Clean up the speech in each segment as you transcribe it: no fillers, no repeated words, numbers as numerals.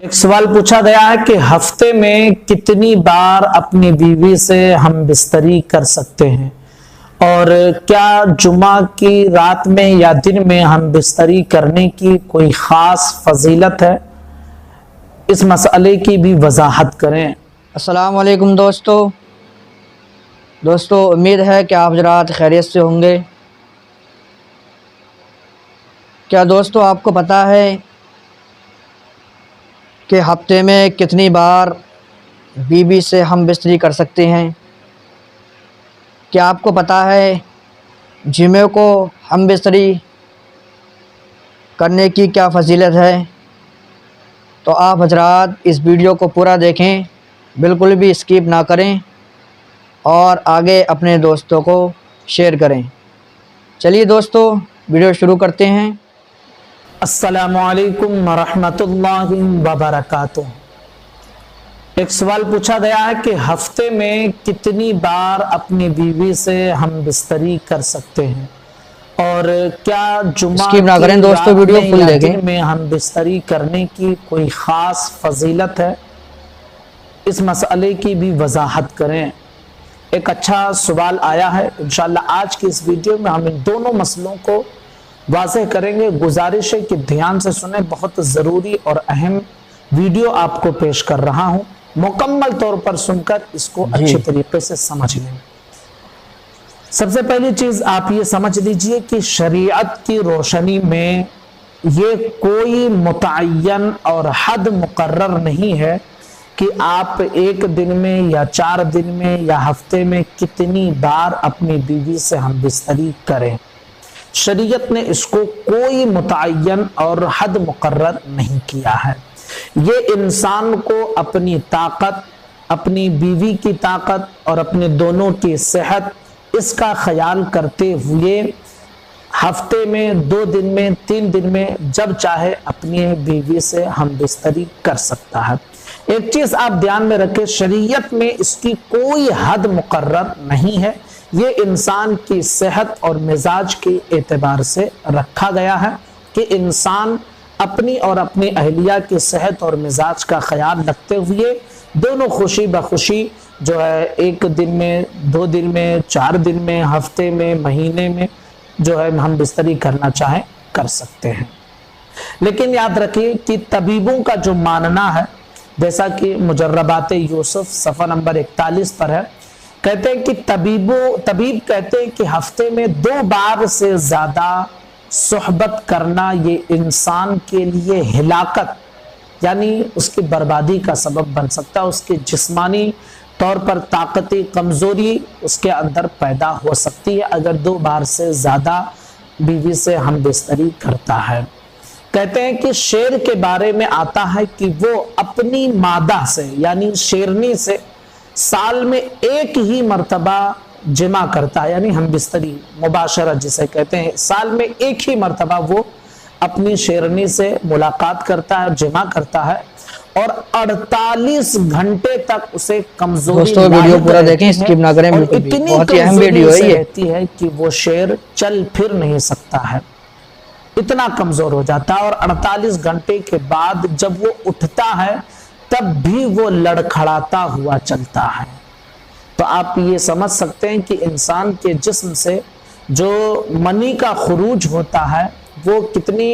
ایک سوال پوچھا گیا ہے کہ ہفتے میں کتنی بار اپنی بیوی سے ہم بستری کر سکتے ہیں اور کیا جمعہ کی رات میں یا دن میں ہم بستری کرنے کی کوئی خاص فضیلت ہے؟ اس مسئلے کی بھی وضاحت کریں۔ السلام علیکم دوستو امید ہے کہ آپ حضرات خیریت سے ہوں گے۔ کیا دوستو آپ کو پتہ ہے کہ ہفتے میں کتنی بار بیوی سے ہم بستری کر سکتے ہیں؟ کیا آپ کو پتہ ہے جمعے کو ہم بستری کرنے کی کیا فضیلت ہے؟ تو آپ حضرات اس ویڈیو کو پورا دیکھیں، بالکل بھی اسکپ نہ کریں اور آگے اپنے دوستوں کو شیئر کریں۔ چلیے دوستو ویڈیو شروع کرتے ہیں۔ السلام علیکم ورحمۃ اللہ وبرکاتہ۔ ایک سوال پوچھا گیا ہے کہ ہفتے میں کتنی بار اپنی بیوی سے ہم بستری کر سکتے ہیں اور کیا جمعہ اسکپ نہ کریں کی دوستو، رات ویڈیو میں فل یا دیکھیں۔ دن میں ہم بستری کرنے کی کوئی خاص فضیلت ہے؟ اس مسئلے کی بھی وضاحت کریں۔ ایک اچھا سوال آیا ہے۔ انشاءاللہ آج کی اس ویڈیو میں ہم ان دونوں مسئلوں کو واضح کریں گے۔ گزارش ہے کہ دھیان سے سنیں، بہت ضروری اور اہم ویڈیو آپ کو پیش کر رہا ہوں، مکمل طور پر سن کر اس کو اچھے طریقے سے سمجھ لیں۔ سب سے پہلی چیز آپ یہ سمجھ لیجئے کہ شریعت کی روشنی میں یہ کوئی متعین اور حد مقرر نہیں ہے کہ آپ ایک دن میں یا 4 دن میں یا ہفتے میں کتنی بار اپنی بیوی سے ہم بستری کریں۔ شریعت نے اس کو کوئی متعین اور حد مقرر نہیں کیا ہے۔ یہ انسان کو اپنی طاقت، اپنی بیوی کی طاقت اور اپنے دونوں کی صحت، اس کا خیال کرتے ہوئے ہفتے میں 2 دن میں 3 دن میں جب چاہے اپنی بیوی سے ہم بستری کر سکتا ہے۔ ایک چیز آپ دھیان میں رکھیں، شریعت میں اس کی کوئی حد مقرر نہیں ہے، یہ انسان کی صحت اور مزاج کے اعتبار سے رکھا گیا ہے کہ انسان اپنی اور اپنی اہلیہ کی صحت اور مزاج کا خیال رکھتے ہوئے دونوں خوشی بخوشی جو ہے 1 دن میں 2 دن میں 4 دن میں ہفتے میں مہینے میں جو ہے ہم بستری کرنا چاہیں کر سکتے ہیں۔ لیکن یاد رکھیے کہ طبیبوں کا جو ماننا ہے، جیسا کہ مجربات یوسف صفحہ نمبر 41 پر ہے، کہتے ہیں کہ طبیب کہتے ہیں کہ ہفتے میں 2 بار سے زیادہ صحبت کرنا یہ انسان کے لیے ہلاکت یعنی اس کی بربادی کا سبب بن سکتا ہے، اس کے جسمانی طور پر طاقتی کمزوری اس کے اندر پیدا ہو سکتی ہے اگر 2 بار سے زیادہ بیوی سے ہم بستری کرتا ہے۔ کہتے ہیں کہ شیر کے بارے میں آتا ہے کہ وہ اپنی مادہ سے یعنی شیرنی سے سال میں 1 ہی مرتبہ جمع کرتا ہے، یعنی ہم بستری مباشرت جسے کہتے ہیں، سال میں 1 ہی مرتبہ وہ اپنی شیرنی سے ملاقات کرتا ہے، جمع کرتا ہے اور 48 گھنٹے تک اسے کمزوری دوستو ویڈیو پورا دیکھیں، رہتی اسکپ نہ کریں، اور بالکل بھی اتنی بہت ہی اہم کمزوری ویڈیو ہے سے یہ۔ رہتی ہے کہ وہ شیر چل پھر نہیں سکتا ہے، اتنا کمزور ہو جاتا ہے اور 48 گھنٹے کے بعد جب وہ اٹھتا ہے تب بھی وہ لڑکھڑاتا ہوا چلتا ہے۔ تو آپ یہ سمجھ سکتے ہیں کہ انسان کے جسم سے جو منی کا خروج ہوتا ہے وہ کتنی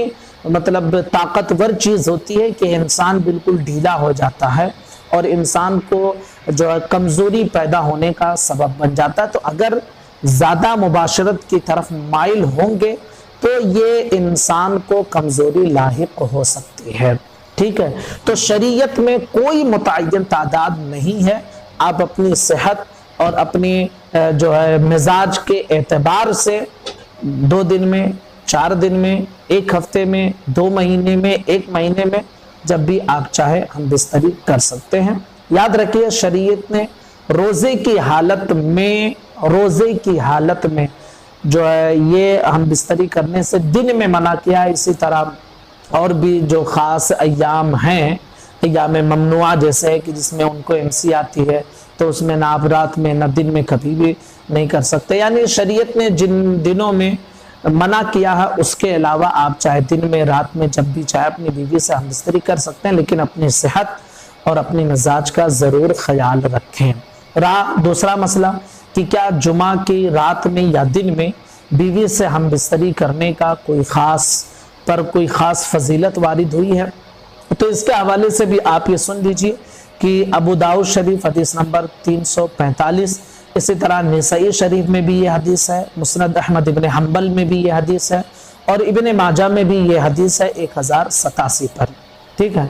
طاقتور چیز ہوتی ہے کہ انسان بالکل ڈھیلا ہو جاتا ہے اور انسان کو جو ہے کمزوری پیدا ہونے کا سبب بن جاتا ہے۔ تو اگر زیادہ مباشرت کی طرف مائل ہوں گے تو یہ انسان کو کمزوری لاحق ہو سکتی ہے، ٹھیک ہے۔ تو شریعت میں کوئی متعین تعداد نہیں ہے، آپ اپنی صحت اور اپنی جو ہے مزاج کے اعتبار سے 2 دن میں 4 دن میں 1 ہفتے میں 2 مہینے میں 1 مہینے میں جب بھی آپ چاہے ہم بستری کر سکتے ہیں۔ یاد رکھیے شریعت نے روزے کی حالت میں جو ہے یہ ہم بستری کرنے سے دن میں منع کیا ہے۔ اسی طرح اور بھی جو خاص ایام ہیں، ایام ممنوعہ جیسے ہے کہ جس میں ان کو MC آتی ہے تو اس میں نہ آپ رات میں نہ دن میں کبھی بھی نہیں کر سکتے، یعنی شریعت نے جن دنوں میں منع کیا ہے اس کے علاوہ آپ چاہے دن میں رات میں جب بھی چاہے اپنی بیوی سے ہم بستری کر سکتے ہیں، لیکن اپنی صحت اور اپنی مزاج کا ضرور خیال رکھیں۔ دوسرا مسئلہ کہ کیا جمعہ کی رات میں یا دن میں بیوی سے ہم بستری کرنے کا کوئی خاص فضیلت وارد ہوئی ہے؟ تو اس کے حوالے سے بھی آپ یہ سن لیجئے کہ ابو داؤد شریف حدیث نمبر 345، اسی طرح نسائی شریف میں بھی یہ حدیث ہے، مسند احمد ابن حنبل میں بھی یہ حدیث ہے، اور ابن ماجہ میں بھی یہ حدیث ہے 1087 پر۔ ٹھیک ہے،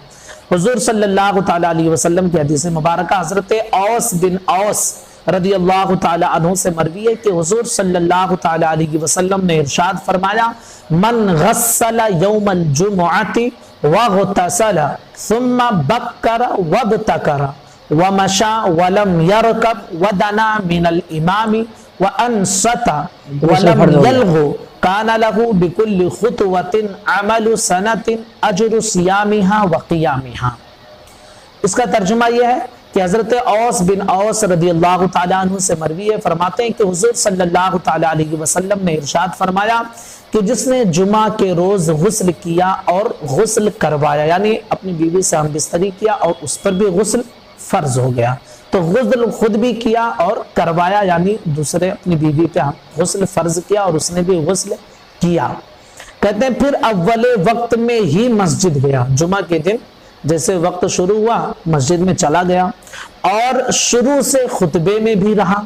حضور صلی اللہ تعالیٰ علیہ وسلم کی حدیث مبارکہ حضرت اوس بن اوس رضی اللہ تعالیٰ عنہ سے مروی ہے کہ حضور صلی اللہ تعالیٰ علیہ وسلم نے ارشاد فرمایا، من غسل یوم الجمعۃ واغتسل ثم بکر وابتکر ومشى ولم يركب ودنا من الامام وانصت ولم يلغو كان له بكل خطوة عمل سنة اجر صيامها وقيامها۔ اس کا ترجمہ یہ ہے کہ حضرت اوس بن اوس رضی اللہ تعالیٰ عنہ سے مروی ہے، فرماتے ہیں کہ حضور صلی اللہ تعالیٰ علیہ وسلم نے ارشاد فرمایا کہ جس نے جمعہ کے روز غسل کیا اور غسل کروایا، یعنی اپنی بیوی سے ہم بستری کیا اور اس پر بھی غسل فرض ہو گیا، تو غسل خود بھی کیا اور کروایا، یعنی دوسرے اپنی بیوی پہ غسل فرض کیا اور اس نے بھی غسل کیا۔ کہتے ہیں پھر اول وقت میں ہی مسجد گیا، جمعہ کے دن جیسے وقت شروع ہوا مسجد میں چلا گیا، اور شروع سے خطبے میں بھی رہا،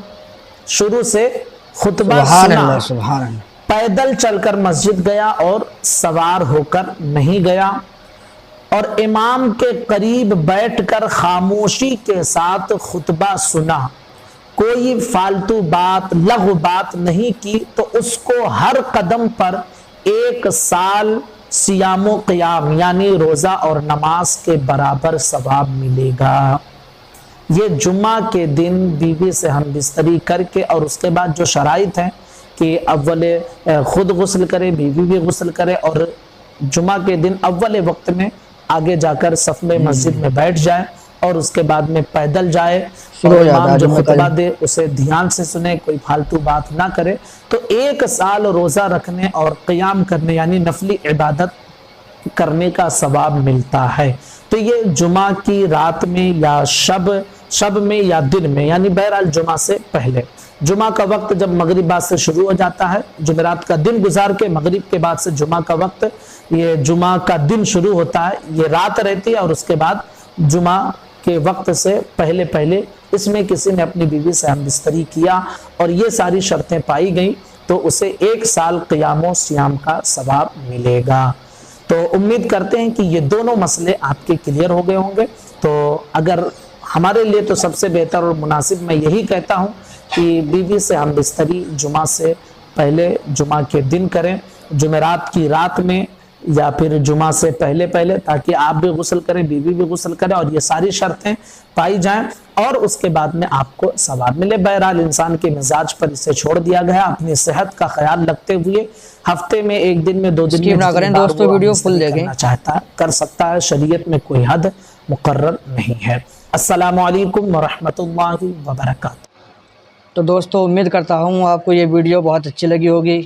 شروع سے خطبہ سنا، پیدل چل کر مسجد گیا اور سوار ہو کر نہیں گیا، اور امام کے قریب بیٹھ کر خاموشی کے ساتھ خطبہ سنا، کوئی فالتو بات لغو بات نہیں کی، تو اس کو ہر قدم پر 1 سال سیام و قیام یعنی روزہ اور نماز کے برابر ثواب ملے گا۔ یہ جمعہ کے دن بیوی سے ہم بستری کر کے، اور اس کے بعد جو شرائط ہیں کہ اول خود غسل کرے، بیوی بھی غسل کرے، اور جمعہ کے دن اول وقت میں آگے جا کر صف میں مسجد میں بیٹھ جائے، اور اس کے بعد میں پیدل جائے، اور امام جو خطبہ دے اسے دھیان سے سنے، کوئی فالتو بات نہ کرے، تو 1 سال روزہ رکھنے اور قیام کرنے یعنی نفلی عبادت کرنے کا ثواب ملتا ہے۔ تو یہ جمعہ کی رات میں یا شب میں یا دن میں، یعنی بہرحال جمعہ سے پہلے، جمعہ کا وقت جب مغرب بعد سے شروع ہو جاتا ہے، جمعرات کا دن گزار کے مغرب کے بعد سے جمعہ کا وقت، یہ جمعہ کا دن شروع ہوتا ہے، یہ رات رہتی ہے، اور اس کے بعد جمعہ کے وقت سے پہلے اس میں کسی نے اپنی بیوی سے ہم بستری کیا اور یہ ساری شرطیں پائی گئیں، تو اسے 1 سال قیام و سیام کا ثواب ملے گا۔ تو امید کرتے ہیں کہ یہ دونوں مسئلے آپ کے کلیئر ہو گئے ہوں گے۔ تو اگر ہمارے لیے تو سب سے بہتر اور مناسب میں یہی کہتا ہوں کہ بیوی سے ہم بستری جمعہ سے پہلے جمعہ کے دن کریں، جمعرات کی رات میں یا پھر جمعہ سے پہلے تاکہ آپ بھی غسل کریں، بیوی بھی غسل کریں، اور یہ ساری شرطیں پائی جائیں، اور اس کے بعد میں آپ کو ثواب ملے۔ بہرحال انسان کے مزاج پر اسے چھوڑ دیا گیا، اپنی صحت کا خیال رکھتے ہوئے ہفتے میں 1 دن میں 2 دن میں نہ کریں دوستو، ویڈیو فل دیکھیں، چاہتا ہے کر سکتا ہے، شریعت میں کوئی حد مقرر نہیں ہے۔ السلام علیکم ورحمۃ اللہ وبرکاتہ۔ تو دوستو امید کرتا ہوں آپ کو یہ ویڈیو بہت اچھی لگی ہوگی،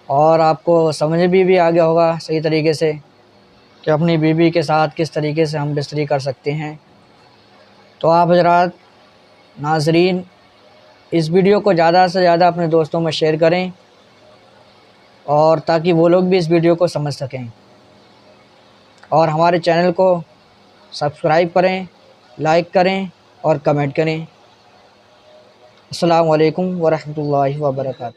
اور آپ کو سمجھ بھی آ گیا ہوگا صحیح طریقے سے کہ اپنی بیوی کے ساتھ کس طریقے سے ہم بستری کر سکتے ہیں۔ تو آپ حضرات ناظرین اس ویڈیو کو زیادہ سے زیادہ اپنے دوستوں میں شیئر کریں، اور تاکہ وہ لوگ بھی اس ویڈیو کو سمجھ سکیں، اور ہمارے چینل کو سبسکرائب کریں، لائک کریں اور کمنٹ کریں۔ السلام علیکم ورحمۃ اللہ وبرکاتہ۔